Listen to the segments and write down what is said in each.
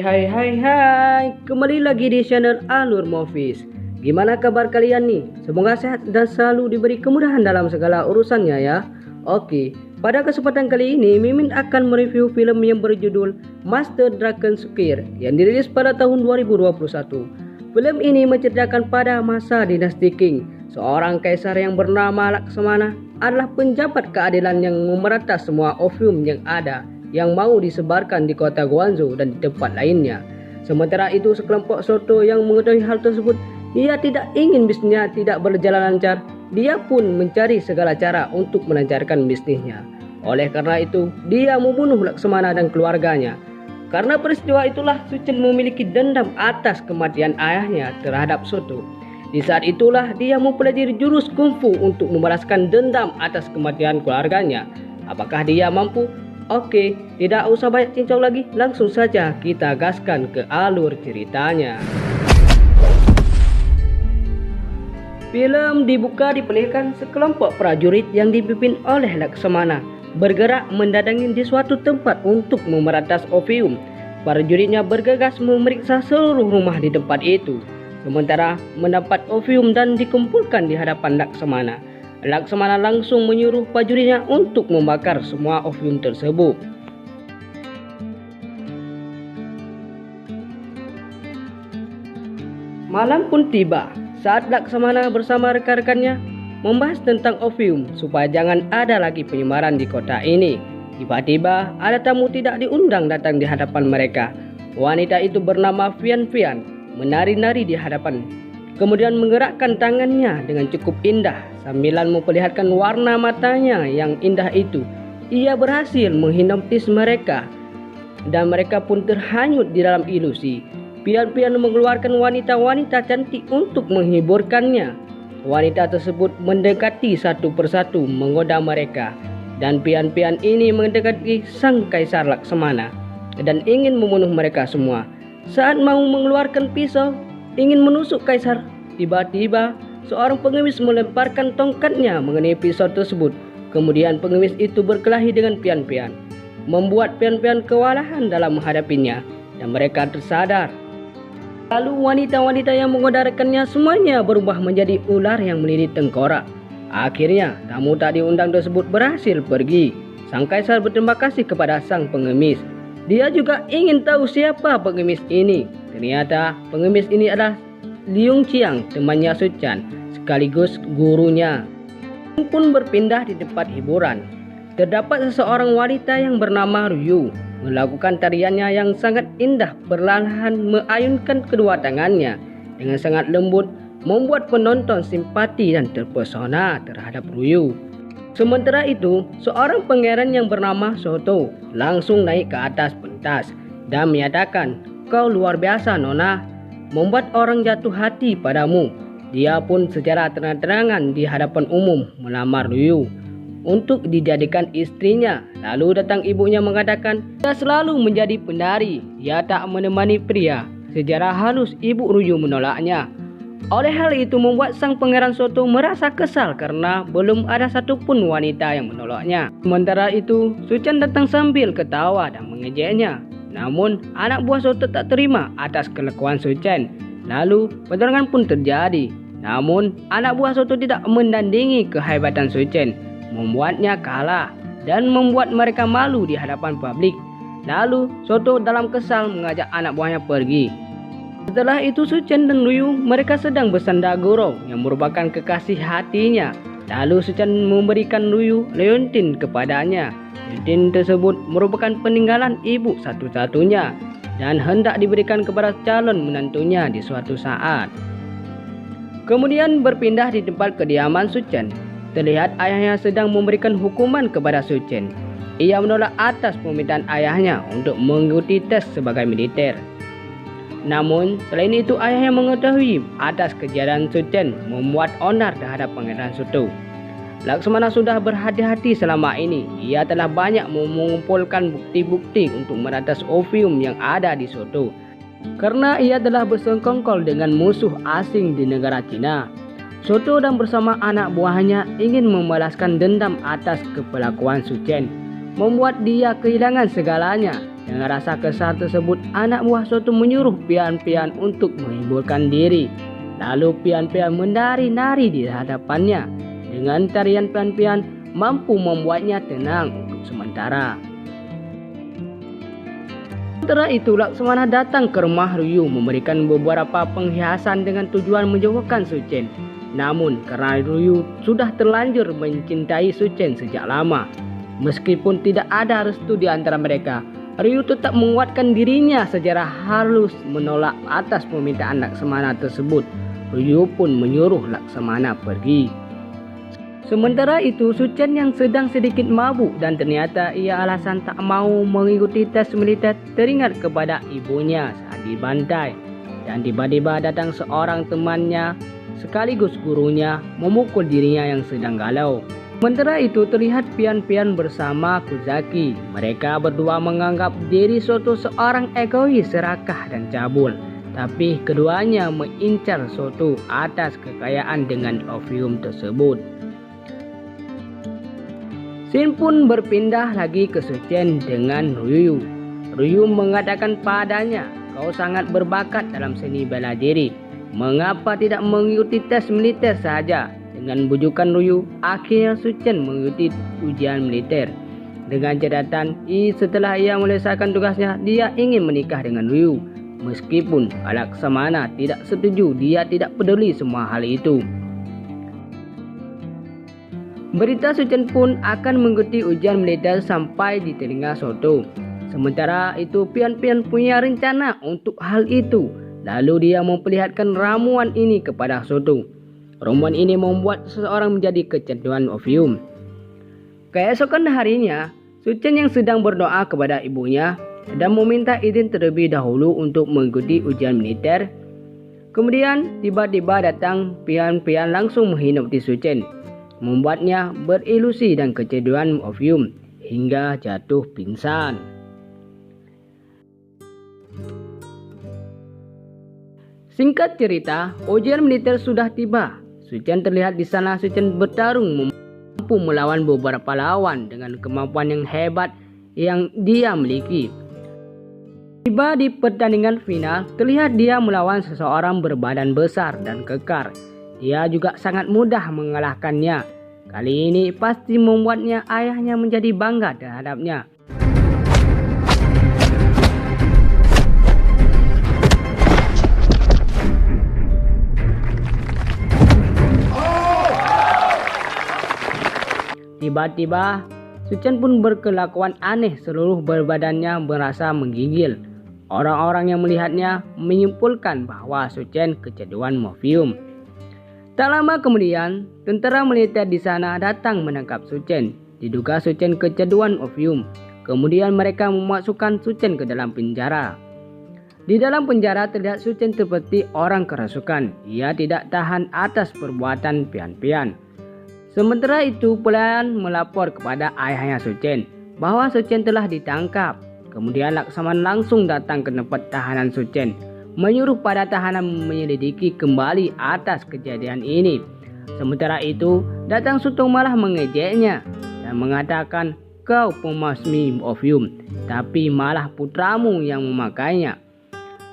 Hai, kembali lagi di channel Alur Movies. Gimana kabar kalian nih? Semoga sehat dan selalu diberi kemudahan dalam segala urusannya ya. Oke, pada kesempatan kali ini Mimin akan mereview film yang berjudul Master Dragon Sukir yang dirilis pada tahun 2021. Film ini menceritakan pada masa dinasti Qing. Seorang kaisar yang bernama Laksamana adalah penjabat keadilan yang memeratas semua opium yang ada yang mau disebarkan di kota Guangzhou dan di tempat lainnya. Sementara itu sekelompok soto yang mengetahui hal tersebut, dia tidak ingin bisnisnya tidak berjalan lancar. Dia pun mencari segala cara untuk melancarkan bisnisnya. Oleh karena itu, dia membunuh Laksamana dan keluarganya. Karena peristiwa itulah Su Chen memiliki dendam atas kematian ayahnya terhadap Soto. Di saat itulah dia mempelajari jurus kungfu untuk membalaskan dendam atas kematian keluarganya. Apakah dia mampu? Oke, tidak usah banyak cincau lagi, langsung saja kita gaskan ke alur ceritanya. Film dibuka diperlihatkan sekelompok prajurit yang dipimpin oleh Laksamana bergerak mendatangi di suatu tempat untuk memeratas opium. Prajuritnya bergegas memeriksa seluruh rumah di tempat itu. Sementara mendapat opium dan dikumpulkan di hadapan Laksamana. Laksamana langsung menyuruh prajuritnya untuk membakar semua opium tersebut. Malam pun tiba saat Laksamana bersama rekan-rekannya membahas tentang opium supaya jangan ada lagi penyebaran di kota ini. Tiba-tiba ada tamu tidak diundang datang di hadapan mereka. Wanita itu bernama Fian Fian menari-nari di hadapan. Kemudian menggerakkan tangannya dengan cukup indah sambilan memperlihatkan warna matanya yang indah itu. Ia berhasil menghipnotis mereka dan mereka pun terhanyut di dalam ilusi. Pian-pian mengeluarkan wanita-wanita cantik untuk menghiburkannya. Wanita tersebut mendekati satu persatu menggoda mereka. Dan pian-pian ini mendekati sang kaisar Laksamana dan ingin membunuh mereka semua. Saat mau mengeluarkan pisau ingin menusuk kaisar, tiba-tiba seorang pengemis melemparkan tongkatnya mengenai pisau tersebut. Kemudian pengemis itu berkelahi dengan pian-pian, membuat pian-pian kewalahan dalam menghadapinya dan mereka tersadar. Lalu wanita-wanita yang menggoda rekannya semuanya berubah menjadi ular yang melilit tengkorak. Akhirnya tamu tak diundang tersebut berhasil pergi. Sang kaisar berterima kasih kepada sang pengemis. Dia juga ingin tahu siapa pengemis ini. Ternyata pengemis ini adalah Liu Qiang, temannya Su Chen, sekaligus gurunya. Pun berpindah di tempat hiburan. Terdapat seseorang wanita yang bernama Ryu melakukan tariannya yang sangat indah, perlahan mengayunkan kedua tangannya dengan sangat lembut, membuat penonton simpati dan terpesona terhadap Ryu. Sementara itu, seorang pangeran yang bernama Soto langsung naik ke atas pentas dan menyatakan, "Kau luar biasa, Nona, membuat orang jatuh hati padamu." Dia pun secara terang-terangan di hadapan umum melamar Ryu untuk dijadikan istrinya. Lalu datang ibunya mengatakan, dia selalu menjadi penari, dia tak menemani pria. Secara halus ibu Ryu menolaknya. Oleh hal itu membuat sang pangeran Soto merasa kesal karena belum ada satupun wanita yang menolaknya. Sementara itu Su Chen datang sambil ketawa dan mengejeknya. Namun anak buah Soto tak terima atas kelakuan Su Chen. Lalu pertarungan pun terjadi. Namun anak buah Soto tidak mendandingi kehebatan Su Chen, membuatnya kalah dan membuat mereka malu di hadapan publik. Lalu Soto dalam kesal mengajak anak buahnya pergi. Setelah itu Su Chen dan Ryu mereka sedang bersanda gurau yang merupakan kekasih hatinya. Lalu Su Chen memberikan Ryu leontin kepadanya. Leontin tersebut merupakan peninggalan ibu satu-satunya dan hendak diberikan kepada calon menantunya di suatu saat. Kemudian berpindah di tempat kediaman Su Chen. Terlihat ayahnya sedang memberikan hukuman kepada Su Chen. Ia menolak atas permintaan ayahnya untuk mengikuti tes sebagai militer. Namun selain itu ayahnya mengetahui atas kejadian Su Chen membuat onar terhadap pangeran Soto. Laksamana sudah berhati-hati selama ini. Ia telah banyak mengumpulkan bukti-bukti untuk meratas opium yang ada di Soto. Karena ia telah bersekongkol dengan musuh asing di negara Cina. Soto dan bersama anak buahnya ingin membalaskan dendam atas kepelakuan Su Chen, membuat dia kehilangan segalanya. Dengan rasa kesal tersebut, anak buah Soto menyuruh pian-pian untuk menghiburkan diri. Lalu pian-pian menari-nari di hadapannya. Dengan tarian pian-pian mampu membuatnya tenang untuk sementara. Sementara itu, Laksmana datang ke rumah Ruyu memberikan beberapa penghiasan dengan tujuan menjauhkan Suchen. Namun karena Ruyu sudah terlanjur mencintai Suchen sejak lama, meskipun tidak ada restu di antara mereka, Ruyu tetap menguatkan dirinya secara halus menolak atas permintaan Laksmana tersebut. Ruyu pun menyuruh Laksmana pergi. Sementara itu, Suchen yang sedang sedikit mabuk dan ternyata ia alasan tak mau mengikuti tes militer teringat kepada ibunya saat dibantai. Dan tiba-tiba datang seorang temannya sekaligus gurunya memukul dirinya yang sedang galau. Sementara itu terlihat pian-pian bersama Kuzaki. Mereka berdua menganggap diri Soto seorang egois, serakah dan cabul. Tapi keduanya mengincar Soto atas kekayaan dengan opium tersebut. Scene pun berpindah lagi ke Suchen dengan Ruyu. Ruyu mengatakan padanya, "Kau sangat berbakat dalam seni bela diri. Mengapa tidak mengikuti tes militer saja?" Dengan bujukan Ruyu, akhirnya Suchen mengikuti ujian militer. Dengan catatan, setelah ia menyelesaikan tugasnya, dia ingin menikah dengan Ruyu. Meskipun Laksmana tidak setuju, dia tidak peduli semua hal itu. Berita Suchen pun akan mengikuti ujian militer sampai di telinga Soto. Sementara itu, pian-pian punya rencana untuk hal itu. Lalu dia memperlihatkan ramuan ini kepada Soto. Ramuan ini membuat seseorang menjadi kecanduan opium. Keesokan harinya, Suchen yang sedang berdoa kepada ibunya dan meminta izin terlebih dahulu untuk mengikuti ujian militer. Kemudian tiba-tiba datang pian-pian langsung menghipnotis Suchen, membuatnya berilusi dan kecanduan opium hingga jatuh pingsan. Singkat cerita, ujian militer sudah tiba. Suchen terlihat di sana. Suchen bertarung mampu melawan beberapa lawan dengan kemampuan yang hebat yang dia miliki. Tiba di pertandingan final, terlihat dia melawan seseorang berbadan besar dan kekar. Dia juga sangat mudah mengalahkannya. Kali ini pasti membuatnya ayahnya menjadi bangga terhadapnya. Tiba-tiba, Suchen pun berkelakuan aneh, seluruh berbadannya merasa menggigil. Orang-orang yang melihatnya menyimpulkan bahwa Suchen kecanduan opium. Tak lama kemudian, tentara militer di sana datang menangkap Suchen. Diduga Suchen kecanduan opium. Kemudian mereka memasukkan Suchen ke dalam penjara. Di dalam penjara terlihat Suchen seperti orang kerasukan. Ia tidak tahan atas perbuatan pian-pian. Sementara itu, pelayan melapor kepada ayahnya Suchen bahwa Suchen telah ditangkap. Kemudian Laksmana langsung datang ke tempat tahanan Suchen, menyuruh para tahanan menyelidiki kembali atas kejadian ini. Sementara itu, datang Soto malah mengejeknya dan mengatakan, "Kau pemasmi opium, tapi malah putramu yang memakainya."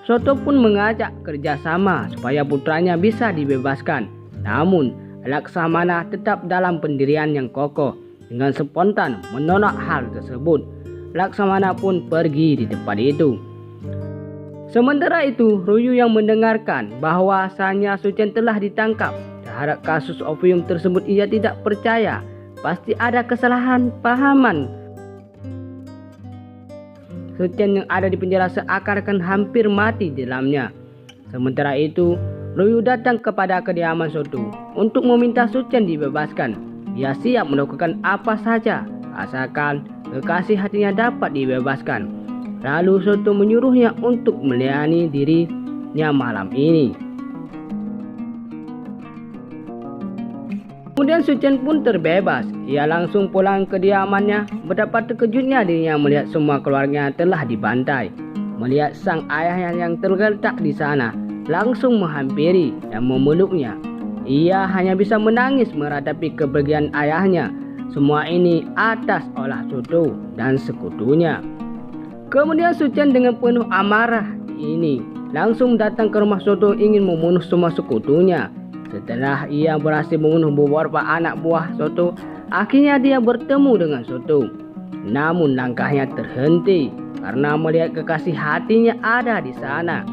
Soto pun mengajak kerjasama supaya putranya bisa dibebaskan. Namun Laksmana tetap dalam pendirian yang kokoh. Dengan spontan menolak hal tersebut, Laksmana pun pergi di tempat itu. Sementara itu, Ruyu yang mendengarkan bahwasanya Suchen telah ditangkap terhadap kasus opium tersebut, ia tidak percaya. Pasti ada kesalahan pahaman. Suchen yang ada di penjara seakan-akan hampir mati di dalamnya. Sementara itu, Ruyu datang kepada kediaman Soto untuk meminta Suchen dibebaskan. Dia siap melakukan apa saja asalkan kekasih hatinya dapat dibebaskan. Lalu Soto menyuruhnya untuk melayani dirinya malam ini. Kemudian Suchen pun terbebas. Ia langsung pulang ke kediamannya. Betapa terkejutnya dirinya melihat semua keluarganya telah dibantai. Melihat sang ayahnya yang tergeletak di sana, langsung menghampiri dan memeluknya. Ia hanya bisa menangis meratapi kepergian ayahnya. Semua ini atas olah Soto dan sekutunya. Kemudian Suchan dengan penuh amarah ini langsung datang ke rumah Soto ingin membunuh semua sekutunya. Setelah ia berhasil membunuh beberapa anak buah Soto, akhirnya dia bertemu dengan Soto. Namun langkahnya terhenti karena melihat kekasih hatinya ada di sana.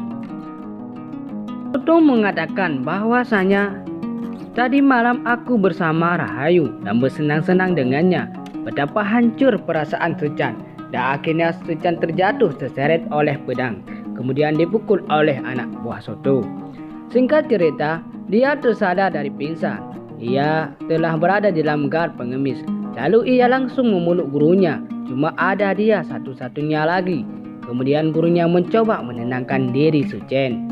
Soto mengatakan bahwasanya tadi malam aku bersama Rahayu dan bersenang-senang dengannya. Betapa hancur perasaan Suchan, dan akhirnya Suchan terjatuh terseret oleh pedang, kemudian dipukul oleh anak buah Soto. Singkat cerita, dia tersadar dari pingsan. Ia telah berada di dalam gar pengemis. Lalu ia langsung memeluk gurunya. Cuma ada dia satu-satunya lagi. Kemudian gurunya mencoba menenangkan diri Suchan.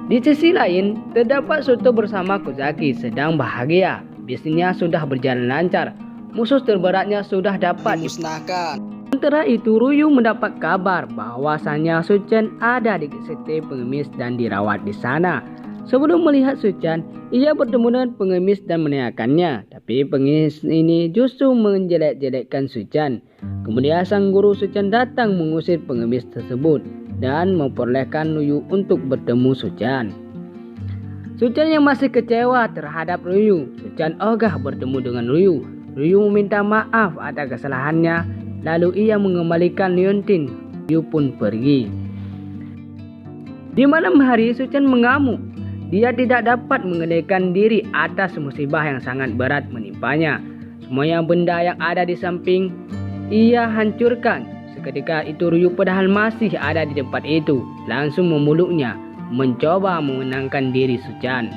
Di sisi lain, terdapat Soto bersama Kozaki sedang bahagia. Bisnisnya sudah berjalan lancar. Musuh terberatnya sudah dapat dimusnahkan. Sementara itu, Ryu mendapat kabar bahwasanya Suchan ada di sekte pengemis dan dirawat di sana. Sebelum melihat Suchan, ia bertemu dengan pengemis dan menanyakannya. Tapi pengemis ini justru menjelek-jelekkan Suchan. Kemudian sang guru Suchan datang mengusir pengemis tersebut dan memperolehkan Ryu untuk bertemu Suchan. Suchan yang masih kecewa terhadap Ryu, Suchan ogah bertemu dengan Ryu. Ryu meminta maaf atas kesalahannya. Lalu ia mengembalikan liontin. Ryu pun pergi. Di malam hari, Suchan mengamuk. Dia tidak dapat mengendalikan diri atas musibah yang sangat berat menimpanya. Semua benda yang ada di samping ia hancurkan. Seketika itu Ryu padahal masih ada di tempat itu langsung memeluknya, mencoba menenangkan diri Suchan.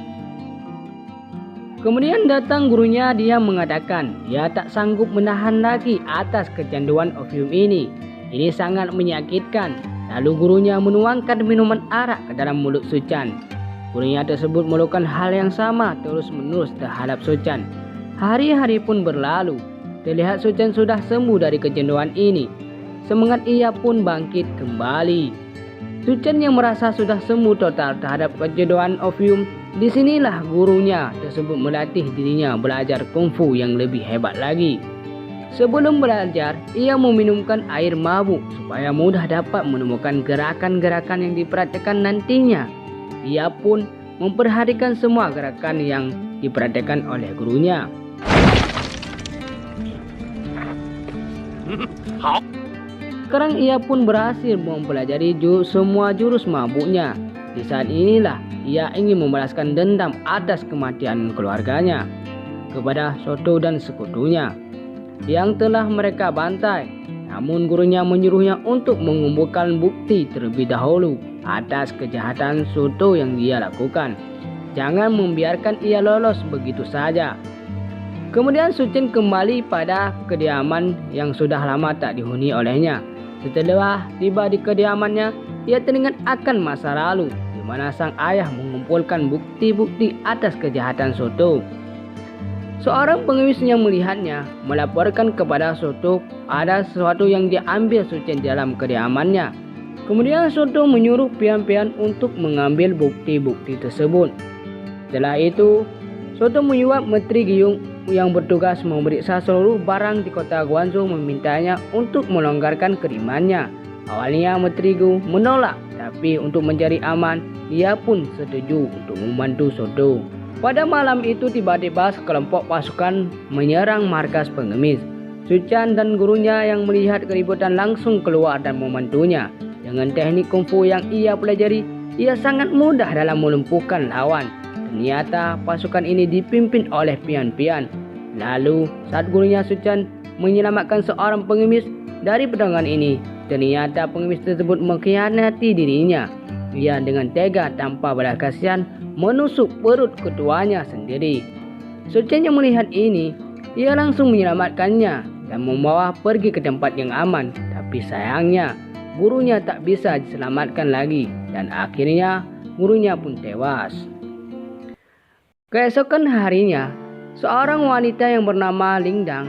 Kemudian datang gurunya, dia mengatakan dia tak sanggup menahan lagi atas kecanduan opium ini. Ini sangat menyakitkan. Lalu gurunya menuangkan minuman arak ke dalam mulut Suchan. Gurunya tersebut melakukan hal yang sama terus-menerus terhadap Suchan. Hari-hari pun berlalu. Terlihat Suchan sudah sembuh dari kecanduan ini. Semangat ia pun bangkit kembali. Suchan yang merasa sudah sembuh total terhadap kecanduan opium, disinilah gurunya tersebut melatih dirinya belajar kungfu yang lebih hebat lagi. Sebelum belajar, ia meminumkan air mabuk supaya mudah dapat menemukan gerakan-gerakan yang diperhatikan nantinya. Ia pun memperhatikan semua gerakan yang diperhatikan oleh gurunya. Sekarang ia pun berhasil mempelajari semua jurus mabuknya. Di saat inilah ia ingin membalaskan dendam atas kematian keluarganya kepada Soto dan sekutunya yang telah mereka bantai. Namun gurunya menyuruhnya untuk mengumpulkan bukti terlebih dahulu atas kejahatan Soto yang dia lakukan. Jangan membiarkan ia lolos begitu saja. Kemudian Suchan kembali pada kediaman yang sudah lama tak dihuni olehnya. Setelah tiba di kediamannya, ia teringat akan masa lalu di mana sang ayah mengumpulkan bukti-bukti atas kejahatan Soto. Seorang pengemis yang melihatnya melaporkan kepada Soto ada sesuatu yang diambil Suchan dalam kediamannya. Kemudian Soto menyuruh pian-pian untuk mengambil bukti-bukti tersebut. Setelah itu, Soto menyuap Menteri Giyung yang bertugas memeriksa seluruh barang di kota Guangzhou, memintanya untuk melonggarkan kirimannya. Awalnya Menteri Gu menolak, tapi untuk mencari aman, dia pun setuju untuk membantu Soto. Pada malam itu tiba-tiba sekelompok pasukan menyerang markas pengemis. Suchan dan gurunya yang melihat keributan langsung keluar dan membantunya. Dengan teknik kungfu yang ia pelajari, ia sangat mudah dalam melumpuhkan lawan. Ternyata pasukan ini dipimpin oleh pian-pian. Lalu saat gurunya Suchan menyelamatkan seorang pengemis dari pedongan ini, ternyata pengemis tersebut mengkhianati dirinya. Ia dengan tega tanpa belas kasihan menusuk perut ketuanya sendiri. Suchan yang melihat ini, ia langsung menyelamatkannya dan membawa pergi ke tempat yang aman. Tapi sayangnya gurunya tak bisa diselamatkan lagi dan akhirnya gurunya pun tewas. Keesokan harinya, seorang wanita yang bernama Lingdang,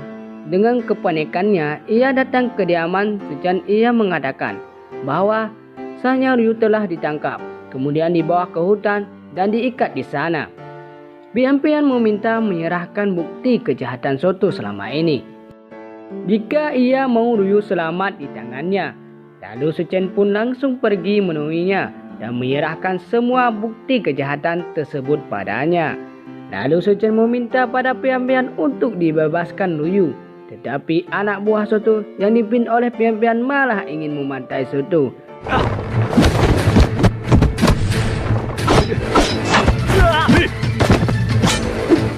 dengan kepanikannya ia datang ke kediaman Suchan. Ia mengatakan bahwa sahnya Ryu telah ditangkap, kemudian dibawa ke hutan dan diikat di sana. Pian-pian meminta menyerahkan bukti kejahatan Soto selama ini. Jika ia mau Ryu selamat di tangannya, Lalu Su Chen pun langsung pergi menemuinya dan menyerahkan semua bukti kejahatan tersebut padanya. Lalu Su Chen meminta pada Pian-Pian untuk dibebaskan Luyu. Tetapi anak buah Soto yang dipimpin oleh Pian-Pian malah ingin memantai Soto.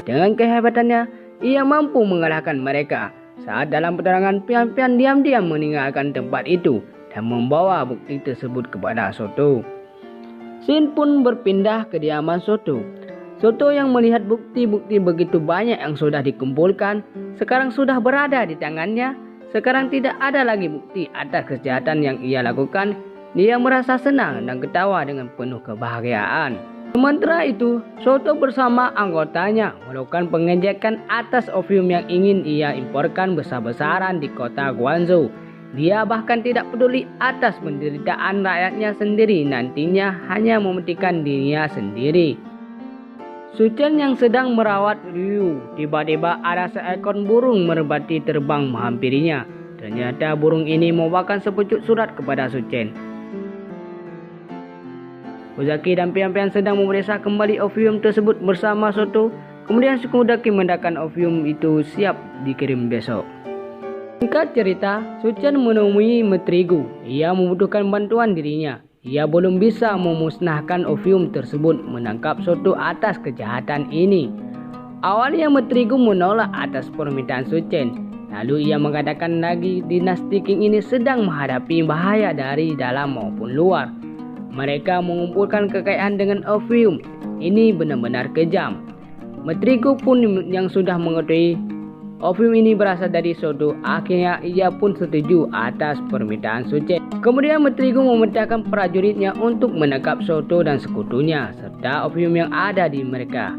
Dengan kehebatannya, ia mampu mengalahkan mereka. Saat dalam peperangan, Pian-Pian diam-diam meninggalkan tempat itu dan membawa bukti tersebut kepada Soto. Sin pun berpindah ke kediaman Soto. Soto yang melihat bukti-bukti begitu banyak yang sudah dikumpulkan, sekarang sudah berada di tangannya. Sekarang tidak ada lagi bukti atas kejahatan yang ia lakukan. Dia merasa senang dan ketawa dengan penuh kebahagiaan. Sementara itu, Soto bersama anggotanya melakukan pengejakan atas opium yang ingin ia imporkan besar-besaran di kota Guangzhou. Dia bahkan tidak peduli atas penderitaan rakyatnya sendiri, nantinya hanya mementingkan dirinya sendiri. Su Chen yang sedang merawat Liu, tiba-tiba ada seekor burung merpati terbang menghampirinya. Ternyata burung ini membawakan sepucuk surat kepada Su Chen. Ozaki dan Pian-Pian sedang memeriksa kembali opium tersebut bersama Soto. Kemudian suku Daki mendakan opium itu siap dikirim besok. Singkat cerita, Su Chen menemui Metrigu. Ia membutuhkan bantuan dirinya. Ia belum bisa memusnahkan opium tersebut menangkap Soto atas kejahatan ini. Awalnya Metrigu menolak atas permintaan Su Chen. Lalu ia mengatakan lagi dinasti Qing ini sedang menghadapi bahaya dari dalam maupun luar. Mereka mengumpulkan kekayaan dengan opium. Ini benar-benar kejam. Metrigu pun yang sudah mengetahui opium ini berasal dari Soto, akhirnya ia pun setuju atas permintaan Su Chen. Kemudian Metrigu memerintahkan prajuritnya untuk menangkap Soto dan sekutunya serta opium yang ada di mereka.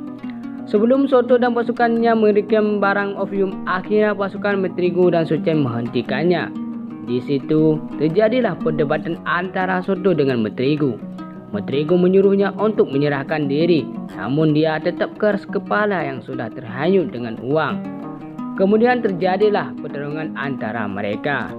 Sebelum Soto dan pasukannya mengirim barang opium, akhirnya pasukan Metrigu dan Su Chen menghentikannya. Di situ terjadilah perdebatan antara Soto dengan Metrigu. Metrigu menyuruhnya untuk menyerahkan diri, namun dia tetap keras kepala yang sudah terhanyut dengan uang. Kemudian terjadilah pertarungan antara mereka.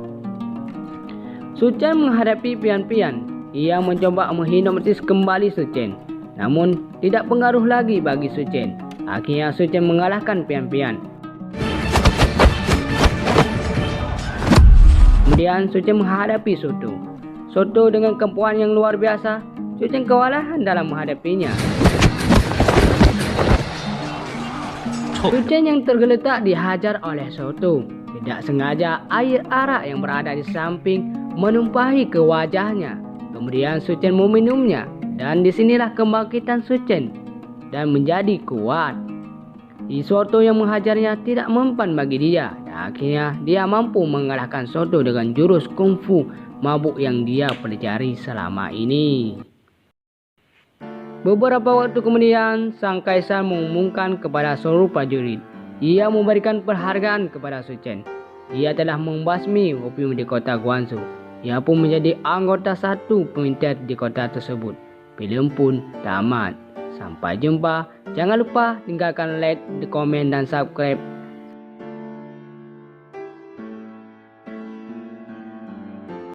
Su Chen menghadapi Pian-Pian. Ia mencoba menghipnotis kembali Su Chen, namun tidak pengaruh lagi bagi Su Chen. Akhirnya Su Chen mengalahkan Pian-Pian. Kemudian Su Chen menghadapi Soto. Soto dengan kemampuan yang luar biasa, Su Chen kewalahan dalam menghadapinya. Su Chen yang tergeletak dihajar oleh Soto. Tidak sengaja air arak yang berada di samping menumpahi ke wajahnya. Kemudian Su Chen meminumnya dan disinilah kebangkitan Su Chen dan menjadi kuat. Soto yang menghajarnya tidak mempan bagi dia. Dan akhirnya dia mampu mengalahkan Soto dengan jurus kungfu mabuk yang dia pelajari selama ini. Beberapa waktu kemudian, sang kaisar mengumumkan kepada seluruh prajurit. Ia memberikan penghargaan kepada Su Chen. Ia telah membasmi opium di kota Guangzhou. Ia pun menjadi anggota satu pemerintah di kota tersebut. Film pun tamat. Sampai jumpa. Jangan lupa tinggalkan like, komen dan subscribe